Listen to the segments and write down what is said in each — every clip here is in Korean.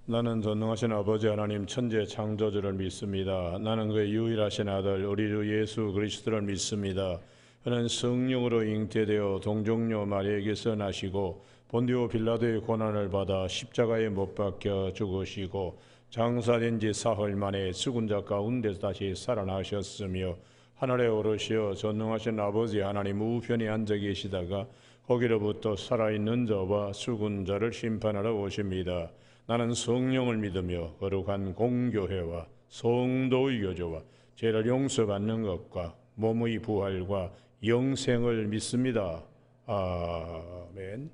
나는 전능하신 아버지 하나님 천재 창조주를 믿습니다. 나는 그의 유일하신 아들 우리 주 예수 그리스도를 믿습니다. 그는 성령으로 잉태되어 동정녀 마리아에게서 나시고 본디오 빌라도의 고난을 받아 십자가에 못 박혀 죽으시고 장사된 지 사흘 만에 죽은 자 가운데서 다시 살아나셨으며 하늘에 오르시어 전능하신 아버지 하나님 우편에 앉아 계시다가 거기로부터 살아있는 자와 죽은 자를 심판하러 오십니다. 나는 성령을 믿으며 거룩한 공교회와 성도의 교제와 죄를 용서받는 것과 몸의 부활과 영생을 믿습니다. 아멘.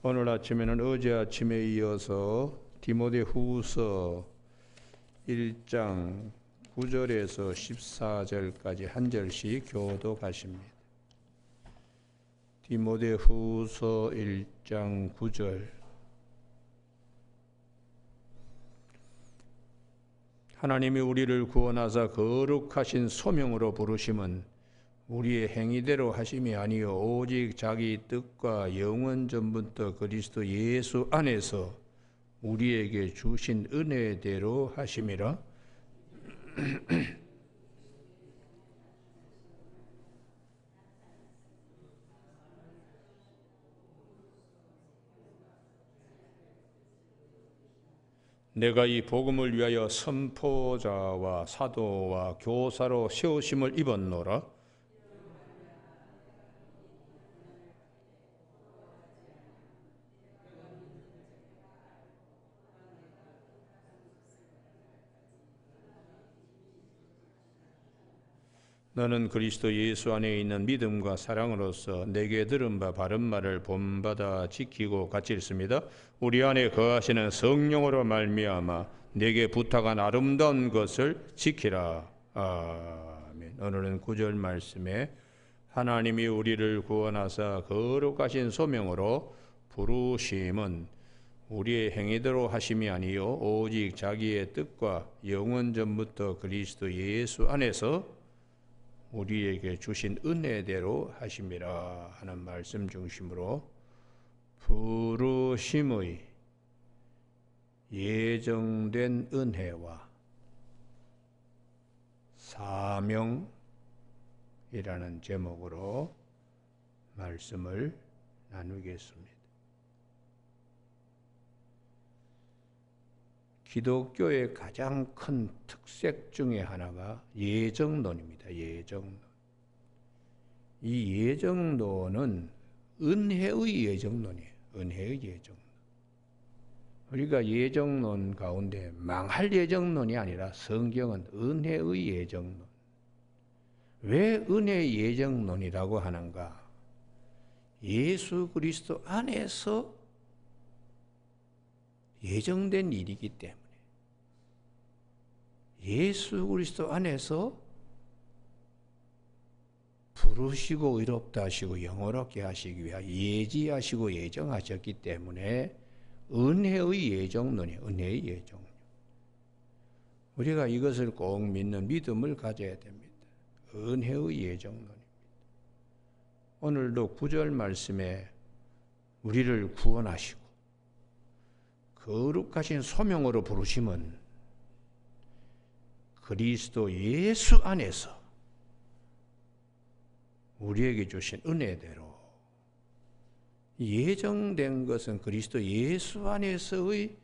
오늘 아침에는 어제 아침에 이어서 디모데후서 1장 9절에서 14절까지 한 절씩 교독하십니다. 디모데후서 1장 9절. 하나님이 우리를 구원하사 거룩하신 소명으로 부르심은 우리의 행위대로 하심이 아니요 오직 자기 뜻과 영원 전부터 그리스도 예수 안에서 우리에게 주신 은혜대로 하심이라. 내가 이 복음을 위하여 선포자와 사도와 교사로 세우심을 입었노라. 너는 그리스도 예수 안에 있는 믿음과 사랑으로서 내게 들은 바 바른 말을 본받아 지키고 같이 읽습니다. 우리 안에 거하시는 성령으로 말미암아 내게 부탁한 아름다운 것을 지키라. 아멘. 오늘은 9절 말씀에 하나님이 우리를 구원하사 거룩하신 소명으로 부르심은 우리의 행위대로 하심이 아니요 오직 자기의 뜻과 영원 전부터 그리스도 예수 안에서 우리에게 주신 은혜대로 하심이라 하는 말씀 중심으로 부르심의 예정된 은혜와 사명이라는 제목으로 말씀을 나누겠습니다. 기독교의 가장 큰 특색 중에 하나가 예정론입니다. 예정론. 이 예정론은 은혜의 예정론이에요. 은혜의 예정론. 우리가 예정론 가운데 망할 예정론이 아니라 성경은 은혜의 예정론. 왜 은혜의 예정론이라고 하는가? 예수 그리스도 안에서 예정된 일이기 때문에 예수 그리스도 안에서 부르시고 의롭다 하시고 영원하게 하시기 위하여 예지하시고 예정하셨기 때문에 은혜의 예정론이에요. 은혜의 예정론. 우리가 이것을 꼭 믿는 믿음을 가져야 됩니다. 은혜의 예정론입니다. 오늘도 9절 말씀에 우리를 구원하시고 거룩하신 소명으로 부르심은 그리스도 예수 안에서 우리에게 주신 은혜대로 예정된 것은 그리스도 예수 안에서의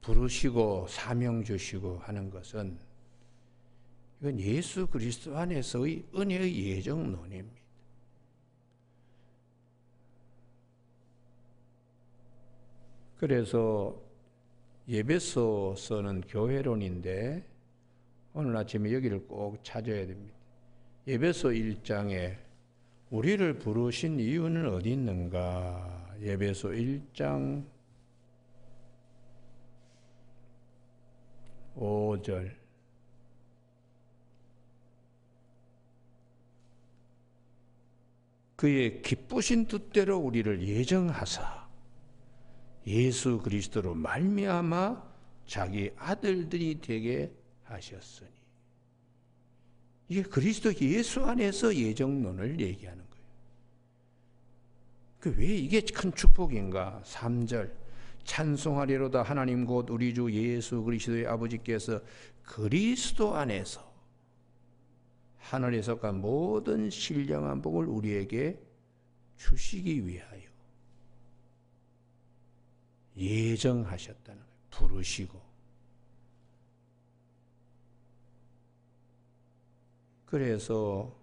부르시고 사명 주시고 하는 것은 이건 예수 그리스도 안에서의 은혜의 예정론입니다. 그래서 예배소서는 교회론인데 오늘 아침에 여기를 꼭 찾아야 됩니다. 예배소 1장에 우리를 부르신 이유는 어디 있는가? 예배소 1장 5절. 그의 기쁘신 뜻대로 우리를 예정하사 예수 그리스도로 말미암아 자기 아들들이 되게 하셨으니. 이게 그리스도 예수 안에서 예정론을 얘기하는 거예요. 왜 이게 큰 축복인가? 3절. 찬송하리로다. 하나님 곧 우리 주 예수 그리스도의 아버지께서 그리스도 안에서 하늘에 속한 모든 신령한 복을 우리에게 주시기 위하여 예정하셨다는 거예요. 부르시고. 그래서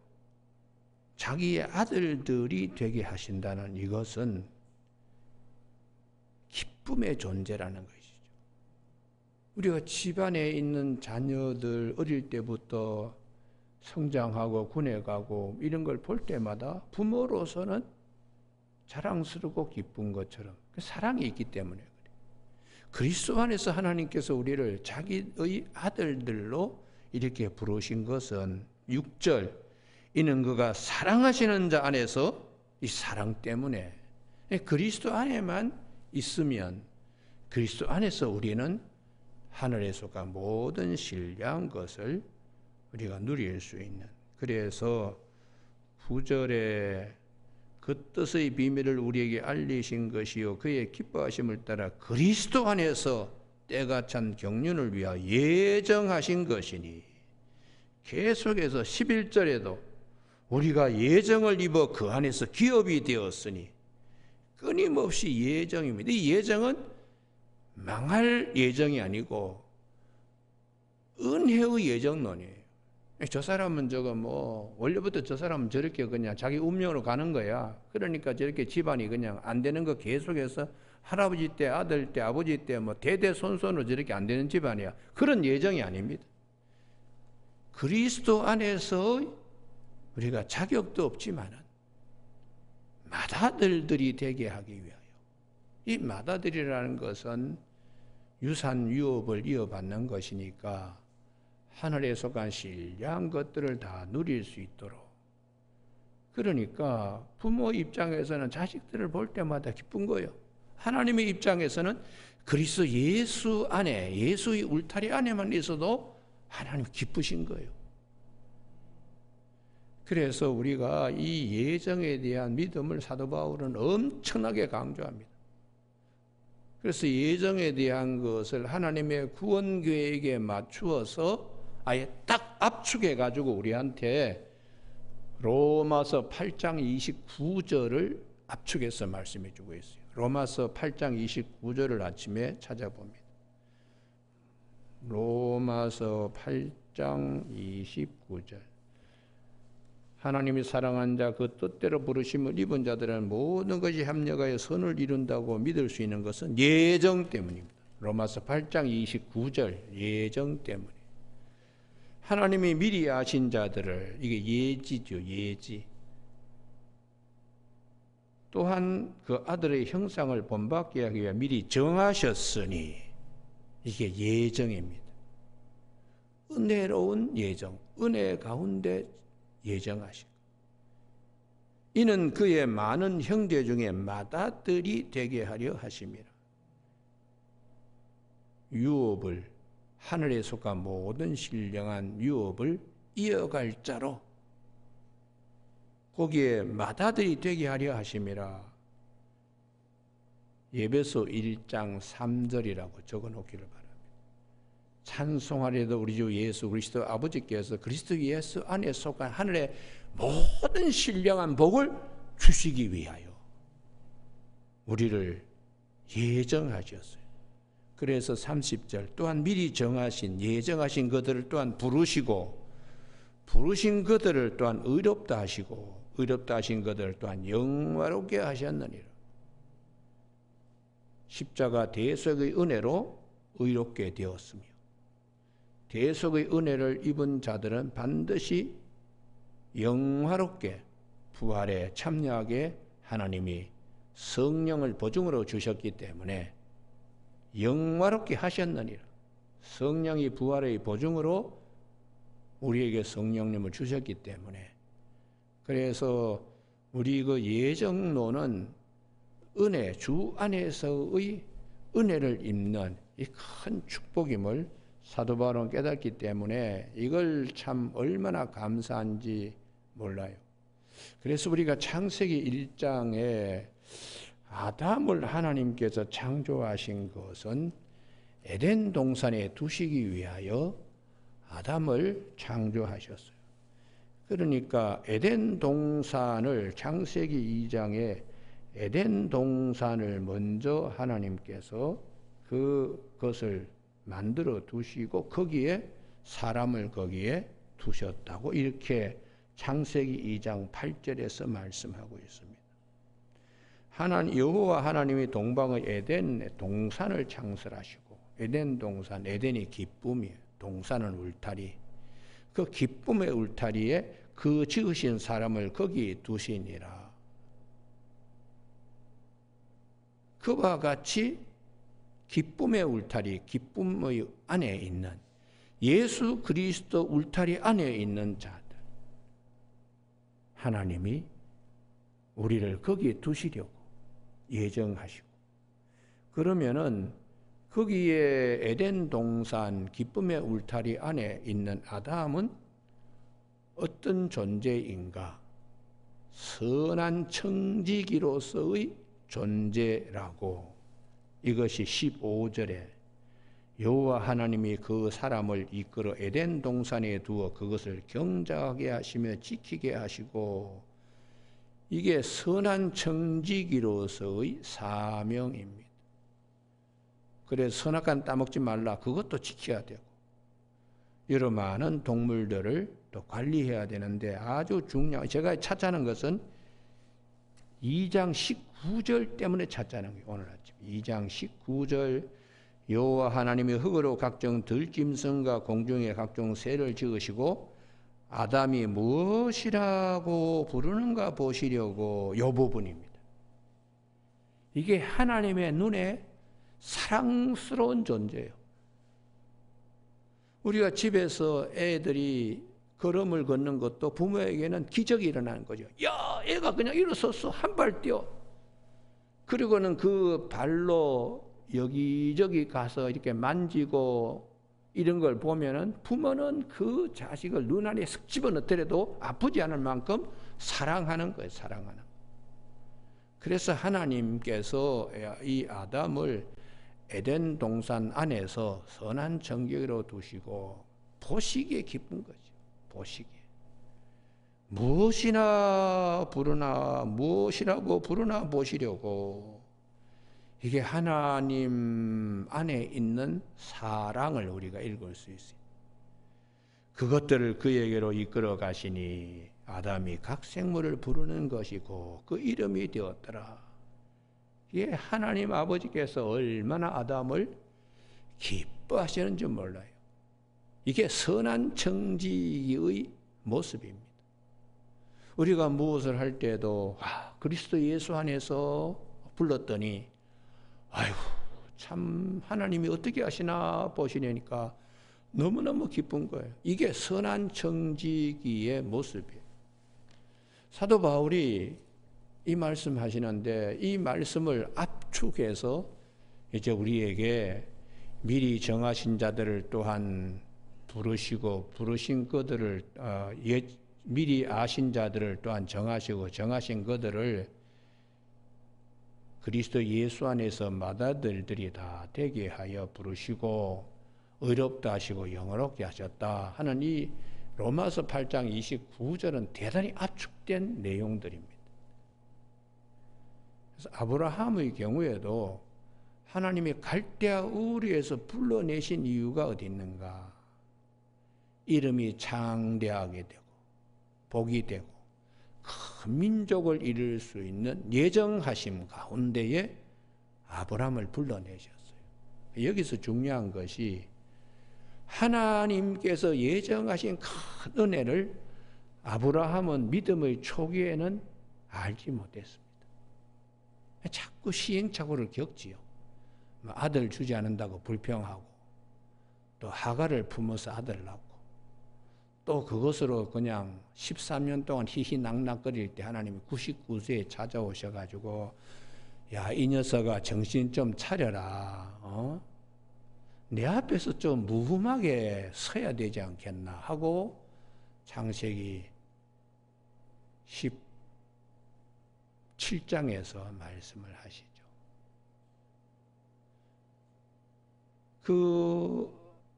자기의 아들들이 되게 하신다는 이것은 기쁨의 존재라는 것이죠. 우리가 집안에 있는 자녀들 어릴 때부터 성장하고 군에 가고 이런 걸 볼 때마다 부모로서는 자랑스럽고 기쁜 것처럼 사랑이 있기 때문에 그래요. 그리스도 안에서 하나님께서 우리를 자기의 아들들로 이렇게 부르신 것은 6절 이는 그가 사랑하시는 자 안에서 이 사랑 때문에 그리스도 안에만 있으면 그리스도 안에서 우리는 하늘에 속한 모든 신령한 것을 우리가 누릴 수 있는. 그래서 9절에 그 뜻의 비밀을 우리에게 알리신 것이요 그의 기뻐하심을 따라 그리스도 안에서 때가 찬 경륜을 위하여 예정하신 것이니. 계속해서 11절에도 우리가 예정을 입어 그 안에서 기업이 되었으니 끊임없이 예정입니다. 이 예정은 망할 예정이 아니고 은혜의 예정론이에요. 저 사람은 원래부터 저 사람은 저렇게 그냥 자기 운명으로 가는 거야. 그러니까 저렇게 집안이 그냥 안 되는 거 계속해서 할아버지 때, 아들 때, 아버지 때 대대손손으로 저렇게 안 되는 집안이야. 그런 예정이 아닙니다. 그리스도 안에서 우리가 자격도 없지만은 맏아들들이 되게 하기 위하여. 이 맏아들이라는 것은 유산 유업을 이어받는 것이니까 하늘에 속한 신령한 것들을 다 누릴 수 있도록. 그러니까 부모 입장에서는 자식들을 볼 때마다 기쁜 거예요. 하나님의 입장에서는 그리스도 예수 안에, 예수의 울타리 안에만 있어도 하나님 기쁘신 거예요. 그래서 우리가 이 예정에 대한 믿음을 사도 바울은 엄청나게 강조합니다. 그래서 예정에 대한 것을 하나님의 구원 계획에 맞추어서 아예 딱 압축해 가지고 우리한테 로마서 8장 29절을 압축해서 말씀해 주고 있어요. 로마서 8장 29절을 아침에 찾아봅니다. 로마서 8장 29절. 하나님이 사랑한 자 그 뜻대로 부르심을 입은 자들은 모든 것이 합력하여 선을 이룬다고 믿을 수 있는 것은 예정 때문입니다. 로마서 8장 29절 예정 때문에. 하나님이 미리 아신 자들을, 이게 예지죠, 예지. 또한 그 아들의 형상을 본받게 하기 위해 미리 정하셨으니, 이게 예정입니다. 은혜로운 예정, 은혜 가운데 예정하신. 이는 그의 많은 형제 중에 맏아들이 되게 하려 하심이라. 유업을, 하늘에 속한 모든 신령한 유업을 이어갈 자로 거기에 맏아들이 되게 하려 하심이라. 에베소 1장 3절이라고 적어놓기를 바랍니다. 찬송하리로다 우리 주 예수 그리스도 아버지께서 그리스도 예수 안에 속한 하늘의 모든 신령한 복을 주시기 위하여 우리를 예정하셨어요. 그래서 30절 또한 미리 정하신 예정하신 그들을 또한 부르시고 부르신 그들을 또한 의롭다 하시고 의롭다 하신 그들을 또한 영화롭게 하셨느니라. 십자가 대속의 은혜로 의롭게 되었으며 대속의 은혜를 입은 자들은 반드시 영화롭게 부활에 참여하게 하나님이 성령을 보증으로 주셨기 때문에 영화롭게 하셨느니라. 성령이 부활의 보증으로 우리에게 성령님을 주셨기 때문에. 그래서 우리 그 예정론은 은혜, 주 안에서의 은혜를 입는 이 큰 축복임을 사도 바울은 깨닫기 때문에 이걸 참 얼마나 감사한지 몰라요. 그래서 우리가 창세기 1장에 아담을 하나님께서 창조하신 것은 에덴 동산에 두시기 위하여 아담을 창조하셨어요. 그러니까 에덴 동산을 창세기 2장에 에덴 동산을 먼저 하나님께서 그것을 만들어 두시고 거기에 사람을 거기에 두셨다고 이렇게 창세기 2장 8절에서 말씀하고 있습니다. 여호와 하나님이 동방의 에덴 동산을 창설하시고 에덴 동산, 에덴이 기쁨이에요. 동산은 울타리. 그 기쁨의 울타리에 그 지으신 사람을 거기 두시니라. 그와 같이 기쁨의 울타리, 기쁨의 안에 있는 예수 그리스도 울타리 안에 있는 자들, 하나님이 우리를 거기에 두시려고 예정하시고, 그러면은 거기에 에덴 동산 기쁨의 울타리 안에 있는 아담은 어떤 존재인가? 선한 청지기로서의 존재라고, 이것이 15절에 여호와 하나님이 그 사람을 이끌어 에덴 동산에 두어 그것을 경작하게 하시며 지키게 하시고, 이게 선한 청지기로서의 사명입니다. 그래서 선악과는 따먹지 말라, 그것도 지켜야 되고, 여러 많은 동물들을 또 관리해야 되는데 아주 중요한, 제가 찾자는 것은 2장 19절 때문에 찾자는 거예요. 오늘 아침 2장 19절, 여호와 하나님이 흙으로 각종 들짐승과 공중의 각종 새를 지으시고 아담이 무엇이라고 부르는가 보시려고, 이 부분입니다. 이게 하나님의 눈에 사랑스러운 존재예요. 우리가 집에서 애들이 걸음을 걷는 것도 부모에게는 기적이 일어나는 거죠. 야, 애가 그냥 일어섰어. 한 발 뛰어. 그리고는 그 발로 여기저기 가서 이렇게 만지고 이런 걸 보면은 부모는 그 자식을 눈 안에 쓱 집어넣더라도 아프지 않을 만큼 사랑하는 거예요. 사랑하는. 그래서 하나님께서 이 아담을 에덴 동산 안에서 선한 청지기로 두시고 보시기에 기쁜 거죠. 보시기에. 무엇이라고 부르나 보시려고. 이게 하나님 안에 있는 사랑을 우리가 읽을 수 있어요. 그것들을 그에게로 이끌어 가시니 아담이 각 생물을 부르는 것이고 그 이름이 되었더라. 이게 하나님 아버지께서 얼마나 아담을 기뻐하시는지 몰라요. 이게 선한 청지기의 모습입니다. 우리가 무엇을 할 때도 그리스도 예수 안에서 불렀더니 아이고 참 하나님이 어떻게 하시나 보시려니까 너무너무 기쁜 거예요. 이게 선한 청지기의 모습이에요. 사도 바울이 이 말씀 하시는데 이 말씀을 압축해서 이제 우리에게 미리 정하신 자들을 또한 부르시고 부르신 그들을 미리 아신 자들을 또한 정하시고 정하신 그들을 그리스도 예수 안에서 맏아들들이 다 되게 하여 부르시고 의롭다 하시고 영화롭게 하셨다 하는 이 로마서 8장 29절은 대단히 압축된 내용들입니다. 그래서 아브라함의 경우에도 하나님이 갈대아 우르에서 불러내신 이유가 어디 있는가? 이름이 창대하게 되고 복이 되고 큰 민족을 이룰 수 있는 예정하심 가운데에 아브라함을 불러내셨어요. 여기서 중요한 것이 하나님께서 예정하신 큰 은혜를 아브라함은 믿음의 초기에는 알지 못했습니다. 자꾸 시행착오를 겪지요. 아들 주지 않는다고 불평하고 또 하갈을 품어서 아들 낳고 또 그것으로 그냥 13년 동안 희희낙낙거릴 때 하나님이 99세에 찾아오셔가지고 야, 이 녀석아 정신 좀 차려라. 내 앞에서 좀 무흠하게 서야 되지 않겠나 하고 창세기 7장에서 말씀을 하시죠. 그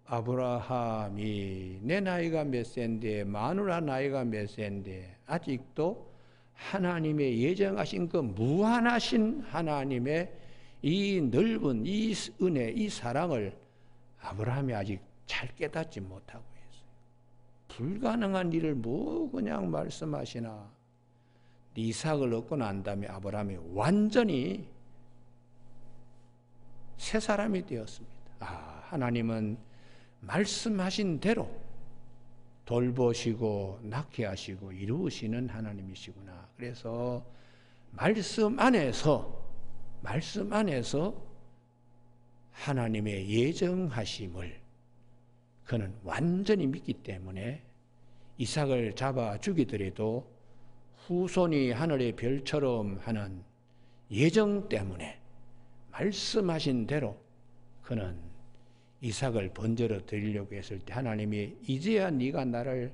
아브라함이 내 나이가 몇 세인데 마누라 나이가 몇 세인데 아직도 하나님의 예정하신 그 무한하신 하나님의 이 넓은 이 은혜, 이 사랑을 아브라함이 아직 잘 깨닫지 못하고 있어요. 불가능한 일을 뭐 그냥 말씀하시나. 이삭을 얻고 난 다음에 아브라함이 완전히 새 사람이 되었습니다. 하나님은 말씀하신 대로 돌보시고 낳게 하시고 이루시는 하나님이시구나. 그래서 말씀 안에서 하나님의 예정하심을 그는 완전히 믿기 때문에 이삭을 잡아 죽이더라도 후손이 하늘의 별처럼 하는 예정 때문에 말씀하신 대로 그는 이삭을 번제로 드리려고 했을 때 하나님이 이제야 네가 나를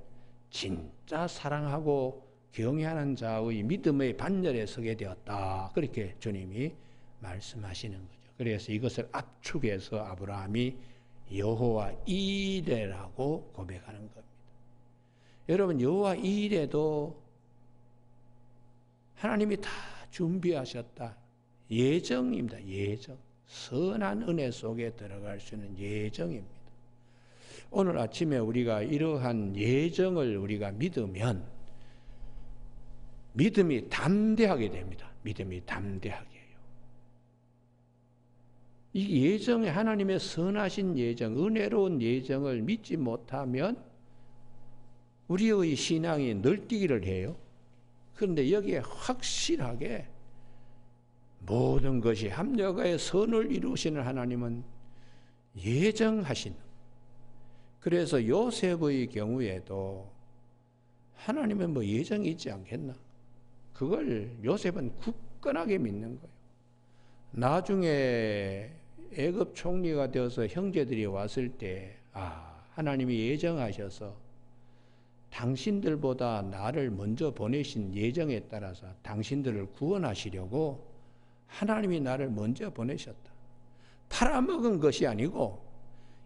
진짜 사랑하고 경외하는 자의 믿음의 반열에 서게 되었다. 그렇게 주님이 말씀하시는 거죠. 그래서 이것을 압축해서 아브라함이 여호와 이레라고 고백하는 겁니다. 여러분, 여호와 이레도 하나님이 다 준비하셨다. 예정입니다. 예정. 선한 은혜 속에 들어갈 수 있는 예정입니다. 오늘 아침에 우리가 이러한 예정을 우리가 믿으면 믿음이 담대하게 됩니다. 믿음이 담대하게 해요. 이 예정에 하나님의 선하신 예정, 은혜로운 예정을 믿지 못하면 우리의 신앙이 널뛰기를 해요. 그런데 여기에 확실하게 모든 것이 합력하여 선을 이루시는 하나님은 예정하신. 그래서 요셉의 경우에도 하나님은 뭐 예정이 있지 않겠나? 그걸 요셉은 굳건하게 믿는 거예요. 나중에 애굽 총리가 되어서 형제들이 왔을 때 하나님이 예정하셔서 당신들보다 나를 먼저 보내신 예정에 따라서 당신들을 구원하시려고 하나님이 나를 먼저 보내셨다. 팔아먹은 것이 아니고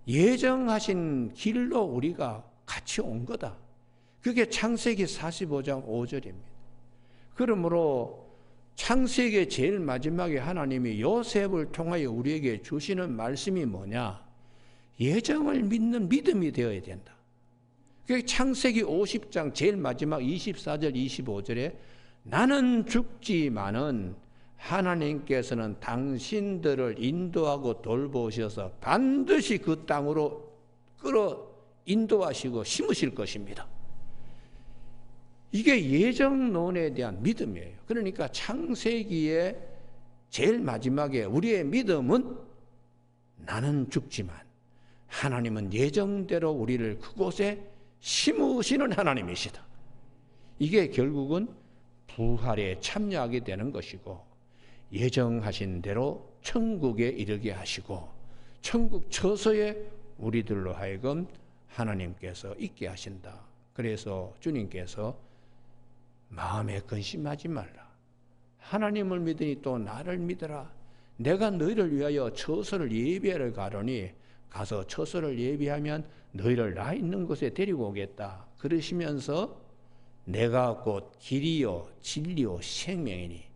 예정하신 길로 우리가 같이 온 거다. 그게 창세기 45장 5절입니다. 그러므로 창세기 제일 마지막에 하나님이 요셉을 통하여 우리에게 주시는 말씀이 뭐냐? 예정을 믿는 믿음이 되어야 된다. 그게 창세기 50장 제일 마지막 24절 25절에 나는 죽지만은 하나님께서는 당신들을 인도하고 돌보셔서 반드시 그 땅으로 끌어 인도하시고 심으실 것입니다. 이게 예정론에 대한 믿음이에요. 그러니까 창세기의 제일 마지막에 우리의 믿음은 나는 죽지만 하나님은 예정대로 우리를 그곳에 심으시는 하나님이시다. 이게 결국은 부활에 참여하게 되는 것이고 예정하신 대로 천국에 이르게 하시고 천국 처소에 우리들로 하여금 하나님께서 있게 하신다. 그래서 주님께서 마음에 근심하지 말라. 하나님을 믿으니 또 나를 믿어라. 내가 너희를 위하여 처소를 예비하러 가려니 가서 처소를 예비하면 너희를 나 있는 곳에 데리고 오겠다. 그러시면서 내가 곧 길이요 진리요 생명이니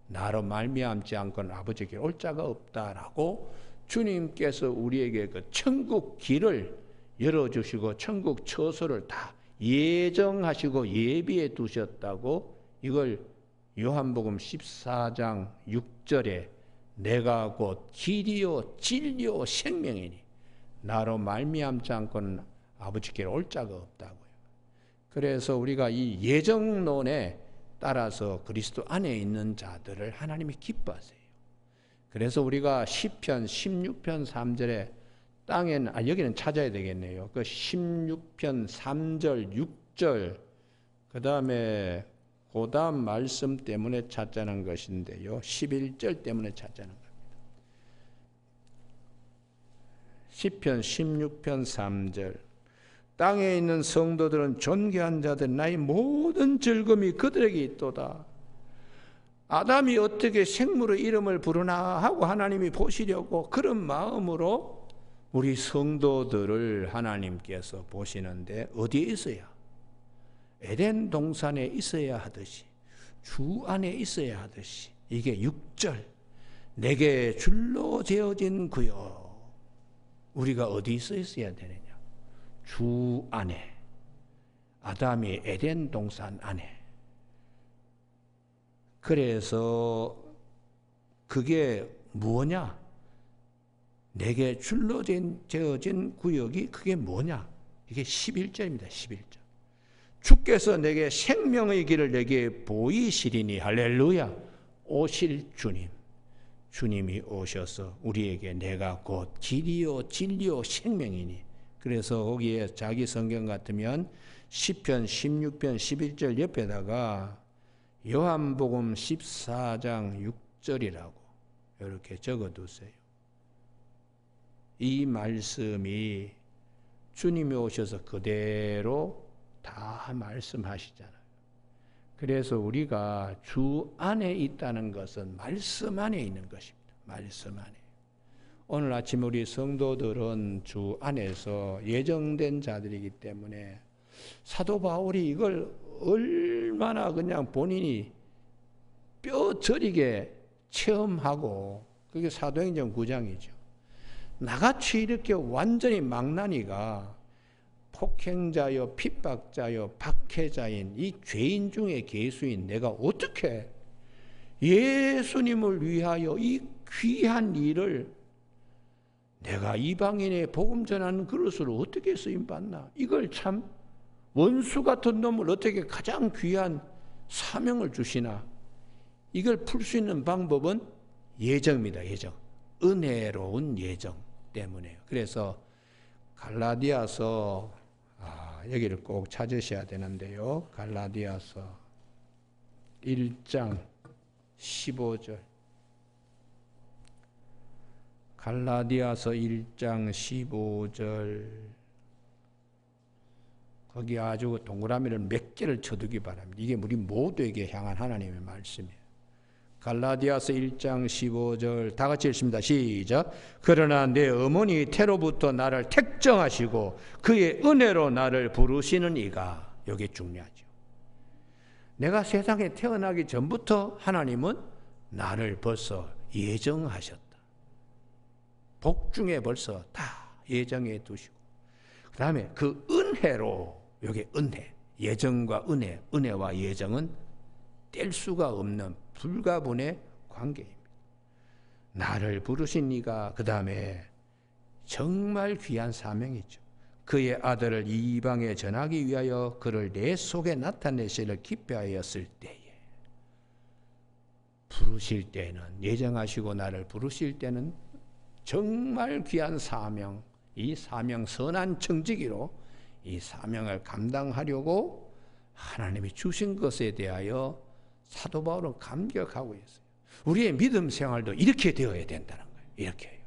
나로 말미암지 않고는 아버지께 올 자가 없다라고 주님께서 우리에게 그 천국 길을 열어주시고 천국 처소를 다 예정하시고 예비해 두셨다고 이걸 요한복음 14장 6절에 내가 곧 길이요 진리요 생명이니 나로 말미암지 않고는 아버지께 올 자가 없다고요. 그래서 우리가 이 예정론에 따라서 그리스도 안에 있는 자들을 하나님이 기뻐하세요. 그래서 우리가 시편 16편 3절에 땅엔 여기는 찾아야 되겠네요. 그 16편 3절 6절 그다음에 그다음 말씀 때문에 찾자는 것인데요. 11절 때문에 찾자는 겁니다. 시편 16편 3절 땅에 있는 성도들은 존귀한 자들 나의 모든 즐거움이 그들에게 있도다. 아담이 어떻게 생물의 이름을 부르나 하고 하나님이 보시려고 그런 마음으로 우리 성도들을 하나님께서 보시는데 어디에 있어야? 에덴 동산에 있어야 하듯이, 주 안에 있어야 하듯이, 이게 6절, 내게 줄로 재어진 구요. 우리가 어디 있어야 되느냐? 주 안에, 아담이 에덴 동산 안에. 그래서 그게 뭐냐? 내게 줄로 재어진 구역이 그게 뭐냐? 이게 11절입니다. 11절. 주께서 내게 생명의 길을 내게 보이시리니 할렐루야. 오실 주님. 주님이 오셔서 우리에게 내가 곧 길이요 진리요 생명이니. 그래서 거기에 자기 성경 같으면 시편 16편 11절 옆에다가 요한복음 14장 6절이라고 이렇게 적어두세요. 이 말씀이 주님이 오셔서 그대로 다 말씀하시잖아요. 그래서 우리가 주 안에 있다는 것은 말씀 안에 있는 것입니다. 말씀 안에. 오늘 아침 우리 성도들은 주 안에서 예정된 자들이기 때문에 사도 바울이 이걸 얼마나 그냥 본인이 뼈저리게 체험하고, 그게 사도행전 9장이죠. 나같이 이렇게 완전히 망나니가 폭행자요, 핍박자요, 박해자인 이 죄인 중에 괴수인 내가 어떻게 예수님을 위하여 이 귀한 일을 내가 이방인의 복음 전하는 그릇으로 어떻게 쓰임받나? 이걸 참 원수 같은 놈을 어떻게 가장 귀한 사명을 주시나? 이걸 풀 수 있는 방법은 예정입니다. 예정. 은혜로운 예정 때문에요. 그래서 갈라디아서 여기를 꼭 찾으셔야 되는데요. 갈라디아서 1장 15절. 갈라디아서 1장 15절. 거기 아주 동그라미를 몇 개를 쳐두기 바랍니다. 이게 우리 모두에게 향한 하나님의 말씀이에요. 갈라디아서 1장 15절 다 같이 읽습니다. 시작. 그러나 내 어머니 태로부터 나를 택정하시고 그의 은혜로 나를 부르시는 이가, 여기 중요하죠. 내가 세상에 태어나기 전부터 하나님은 나를 벌써 예정하셨다. 복 중에 벌써 다 예정해 두시고, 그 다음에 그 은혜로, 여기 은혜, 예정과 은혜, 은혜와 예정은 뗄 수가 없는 불가분의 관계입니다. 나를 부르신 이가, 그 다음에 정말 귀한 사명이죠. 그의 아들을 이방에 전하기 위하여 그를 내 속에 나타내시를 기뻐하였을 때에, 부르실 때는, 예정하시고 나를 부르실 때는 정말 귀한 사명, 이 사명 선한 청지기로 이 사명을 감당하려고 하나님이 주신 것에 대하여 사도 바울은 감격하고 있어요. 우리의 믿음 생활도 이렇게 되어야 된다는 거예요. 이렇게 해요.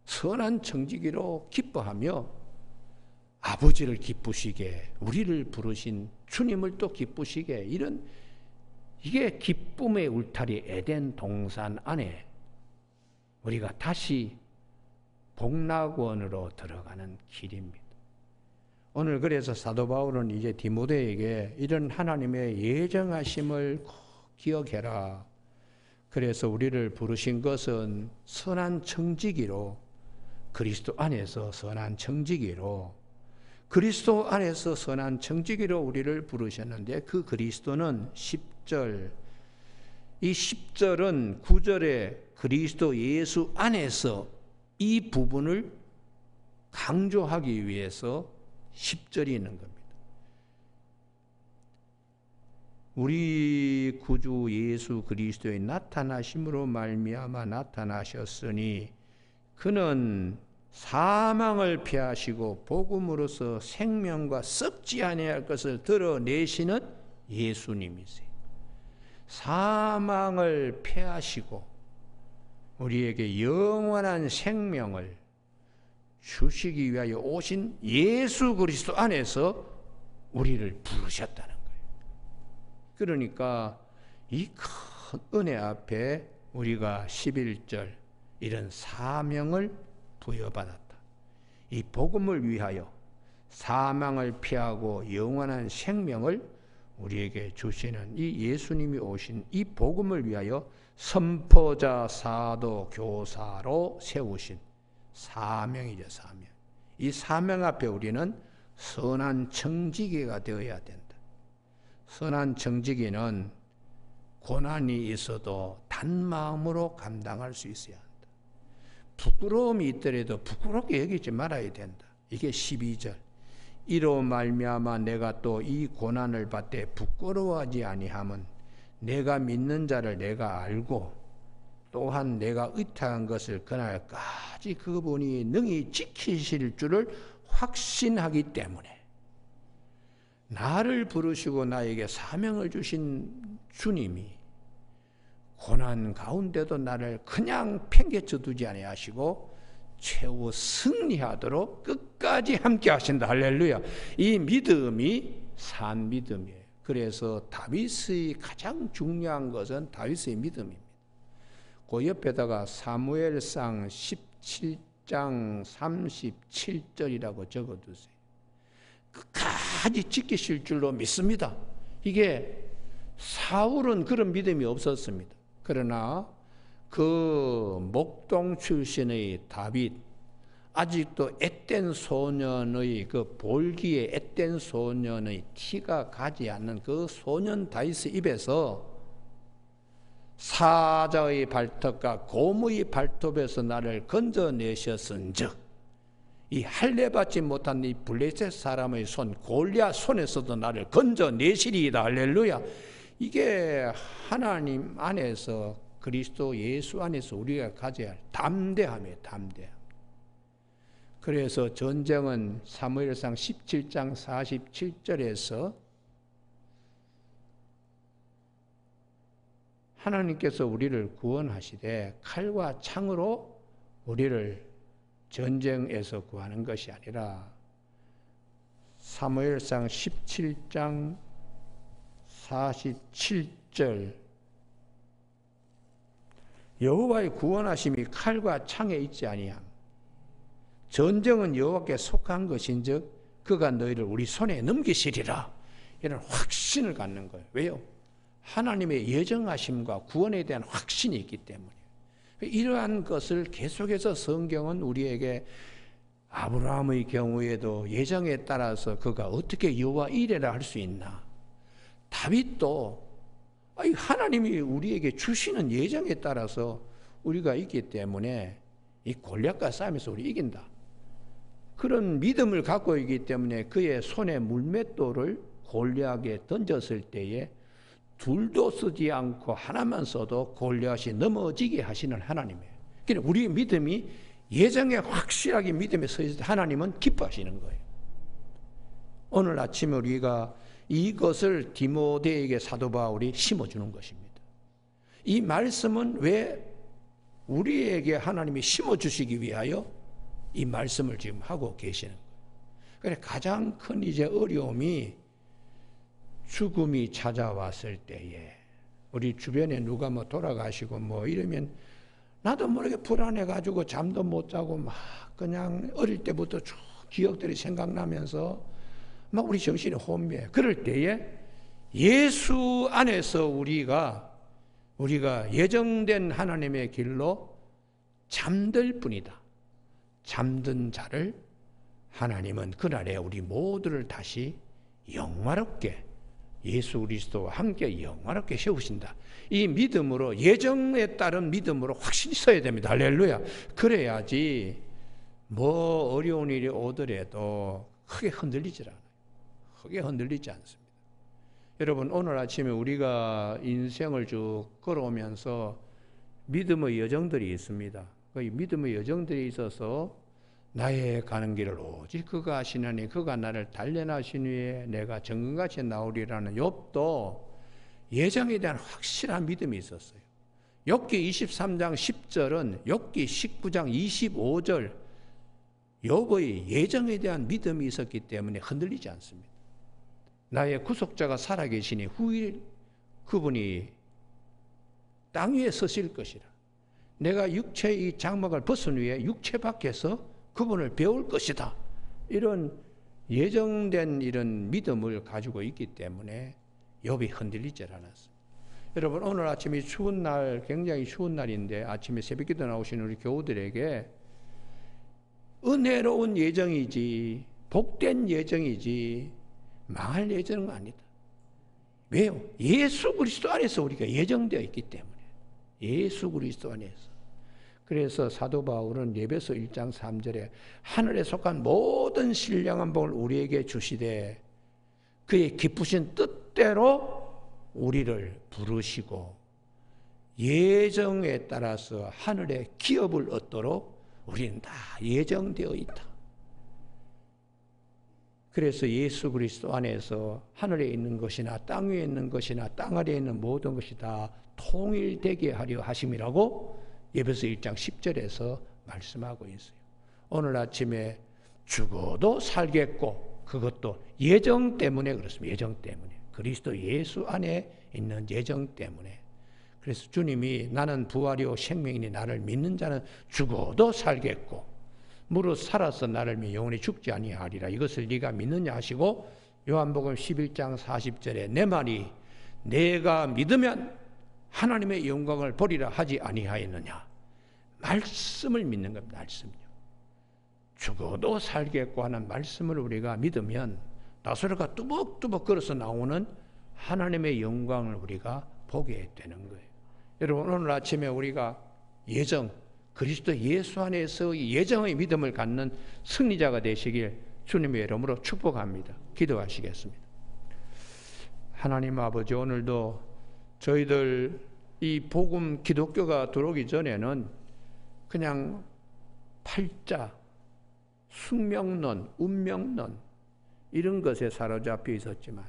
선한 청지기로 기뻐하며 아버지를 기쁘시게, 우리를 부르신 주님을 또 기쁘시게, 이게 기쁨의 울타리 에덴 동산 안에 우리가 다시 복락원으로 들어가는 길입니다. 오늘 그래서 사도 바울은 이제 디모데에게 이런 하나님의 예정하심을 기억해라. 그래서 우리를 부르신 것은 선한 청지기로, 그리스도 안에서 선한 청지기로, 그리스도 안에서 선한 청지기로 우리를 부르셨는데, 그 그리스도는 10절, 이 10절은 9절에 그리스도 예수 안에서 이 부분을 강조하기 위해서 10절이 있는 겁니다. 우리 구주 예수 그리스도의 나타나심으로 말미암아 나타나셨으니 그는 사망을 피하시고 복음으로서 생명과 썩지 아니할 것을 드러내시는 예수님이세요. 사망을 패하시고 우리에게 영원한 생명을 주시기 위하여 오신 예수 그리스도 안에서 우리를 부르셨다는 거예요. 그러니까 이 큰 은혜 앞에 우리가 11절 이런 사명을 부여받았다. 이 복음을 위하여 사망을 피하고 영원한 생명을 우리에게 주시는 이 예수님이 오신 이 복음을 위하여 선포자, 사도, 교사로 세우신 사명이죠, 사명. 이 사명 앞에 우리는 선한 청지기가 되어야 된다. 선한 청지기는 고난이 있어도 단마음으로 감당할 수 있어야 한다. 부끄러움이 있더라도 부끄럽게 여기지 말아야 된다. 이게 12절. 이로 말미암아 내가 또 이 고난을 받되 부끄러워하지 아니함은 내가 믿는 자를 내가 알고 또한 내가 의탁한 것을 그날까지 그분이 능히 지키실 줄을 확신하기 때문에 나를 부르시고 나에게 사명을 주신 주님이 고난 가운데도 나를 그냥 팽개쳐 두지 아니하시고 최후 승리하도록 끝까지 함께 하신다. 할렐루야. 이 믿음이 산 믿음이에요. 그래서 다윗의 가장 중요한 것은 다윗의 믿음입니다. 그 옆에다가 사무엘상 17장 37절이라고 적어두세요. 끝까지 지키실 줄로 믿습니다. 이게 사울은 그런 믿음이 없었습니다. 그러나 그 목동 출신의 다윗, 아직도 앳된 소년의 그 볼기에 앳된 소년의 티가 가지 않는 그 소년 다윗의 입에서 사자의 발톱과 곰의 발톱에서 나를 건져내셨은즉 이 할례받지 못한 이 블레셋 사람의 손 골리앗 손에서도 나를 건져내시리이다. 할렐루야. 이게 하나님 안에서 그리스도 예수 안에서 우리가 가져야 할 담대함이에요. 담대함. 그래서 전쟁은 사무엘상 17장 47절에서 하나님께서 우리를 구원하시되 칼과 창으로 우리를 전쟁에서 구하는 것이 아니라 사무엘상 17장 47절 여호와의 구원하심이 칼과 창에 있지 아니함. 전쟁은 여호와께 속한 것인즉 그가 너희를 우리 손에 넘기시리라. 이런 확신을 갖는 거예요. 왜요? 하나님의 예정하심과 구원에 대한 확신이 있기 때문에. 이러한 것을 계속해서 성경은 우리에게 아브라함의 경우에도 예정에 따라서 그가 어떻게 여호와 이레라 할 수 있나. 다윗도 하나님이 우리에게 주시는 예정에 따라서 우리가 있기 때문에 이 골리앗과 싸움에서 우리 이긴다. 그런 믿음을 갖고 있기 때문에 그의 손에 물맷돌을 골리앗에 던졌을 때에 둘도 쓰지 않고 하나만 써도 골리앗이 넘어지게 하시는 하나님이에요. 그러니까 우리의 믿음이 예정에 확실하게 믿음에 서 있을 때 하나님은 기뻐하시는 거예요. 오늘 아침에 우리가 이것을 디모데에게 사도 바울이 심어주는 것입니다. 이 말씀은 왜 우리에게 하나님이 심어주시기 위하여 이 말씀을 지금 하고 계시는 거예요. 그래서 가장 큰 이제 어려움이 죽음이 찾아왔을 때에 우리 주변에 누가 뭐 돌아가시고 뭐 이러면 나도 모르게 불안해가지고 잠도 못 자고 막 그냥 어릴 때부터 쭉 기억들이 생각나면서 막 우리 정신이 혼미해. 그럴 때에 예수 안에서 우리가 예정된 하나님의 길로 잠들 뿐이다. 잠든 자를 하나님은 그날에 우리 모두를 다시 영화롭게 예수 그리스도와 함께 영화롭게 세우신다. 이 믿음으로 예정에 따른 믿음으로 확실히 서야 됩니다. 할렐루야. 그래야지 뭐 어려운 일이 오더라도 크게 흔들리질 않아요. 크게 흔들리지 않습니다. 여러분 오늘 아침에 우리가 인생을 쭉 걸어오면서 믿음의 여정들이 있습니다. 그 믿음의 여정들이 있어서 나의 가는 길을 오직 그가 하시나니 그가 나를 단련하신 후에 내가 정금같이 나오리라는 욥도 예정에 대한 확실한 믿음이 있었어요. 욥기 23장 10절은 욥기 19장 25절 욥의 예정에 대한 믿음이 있었기 때문에 흔들리지 않습니다. 나의 구속자가 살아계시니 후일 그분이 땅 위에 서실 것이라. 내가 육체의 이 장막을 벗은 후에 육체 밖에서 그분을 배울 것이다. 이런 예정된 이런 믿음을 가지고 있기 때문에 욥이 흔들리질 않았어요. 여러분 오늘 아침이 추운 날, 굉장히 추운 날인데 아침에 새벽기도 나오시는 우리 교우들에게 은혜로운 예정이지 복된 예정이지 망할 예정은 아니다. 왜요? 예수 그리스도 안에서 우리가 예정되어 있기 때문에. 예수 그리스도 안에서. 그래서 사도 바울은 에베소 1장 3절에 하늘에 속한 모든 신령한 복을 우리에게 주시되 그의 기쁘신 뜻대로 우리를 부르시고 예정에 따라서 하늘의 기업을 얻도록 우리는 다 예정되어 있다. 그래서 예수 그리스도 안에서 하늘에 있는 것이나 땅 위에 있는 것이나 땅 아래에 있는 모든 것이 다 통일되게 하려 하심이라고 에베소 1장 10절에서 말씀하고 있어요. 오늘 아침에 죽어도 살겠고 그것도 예정 때문에 그렇습니다. 예정 때문에. 그리스도 예수 안에 있는 예정 때문에. 그래서 주님이 나는 부활이요 생명이니 나를 믿는 자는 죽어도 살겠고 무릇 살아서 나를 믿어 영원히 죽지 아니하리라. 이것을 네가 믿느냐 하시고 요한복음 11장 40절에 내 말이 내가 믿으면 하나님의 영광을 보리라 하지 아니하였느냐. 말씀을 믿는 겁니다. 말씀요. 죽어도 살겠고 하는 말씀을 우리가 믿으면 나사로가 뚜벅뚜벅 걸어서 나오는 하나님의 영광을 우리가 보게 되는 거예요. 여러분 오늘 아침에 우리가 예정, 그리스도 예수 안에서 예정의 믿음을 갖는 승리자가 되시길 주님의 이름으로 축복합니다. 기도하시겠습니다. 하나님 아버지, 오늘도 저희들 이 복음 기독교가 들어오기 전에는 그냥 팔자, 숙명론, 운명론 이런 것에 사로잡혀 있었지만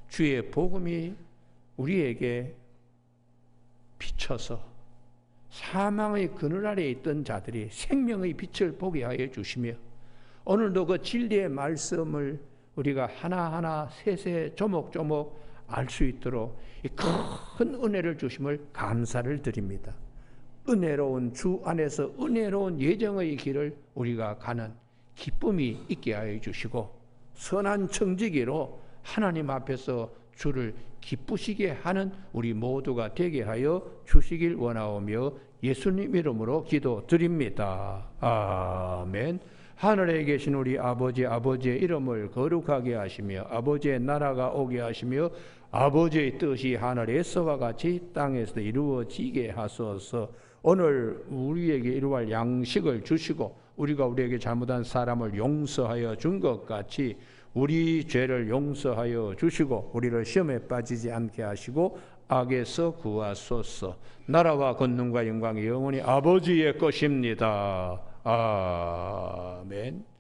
주의 복음이 우리에게 비춰서 사망의 그늘 아래에 있던 자들이 생명의 빛을 보게 하여 주시며 오늘도 그 진리의 말씀을 우리가 하나하나 세세 조목조목 알 수 있도록 큰 은혜를 주심을 감사를 드립니다. 은혜로운 주 안에서 은혜로운 예정의 길을 우리가 가는 기쁨이 있게 하여 주시고 선한 청지기로 하나님 앞에서 주를 기쁘시게 하는 우리 모두가 되게 하여 주시길 원하오며 예수님 이름으로 기도드립니다. 아멘. 하늘에 계신 우리 아버지, 아버지의 이름을 거룩하게 하시며 아버지의 나라가 오게 하시며 아버지의 뜻이 하늘에서와 같이 땅에서 이루어지게 하소서. 오늘 우리에게 이루어갈 양식을 주시고 우리가 우리에게 잘못한 사람을 용서하여 준 것 같이 우리 죄를 용서하여 주시고 우리를 시험에 빠지지 않게 하시고 악에서 구하소서. 나라와 권능과 영광이 영원히 아버지의 것입니다. 아멘.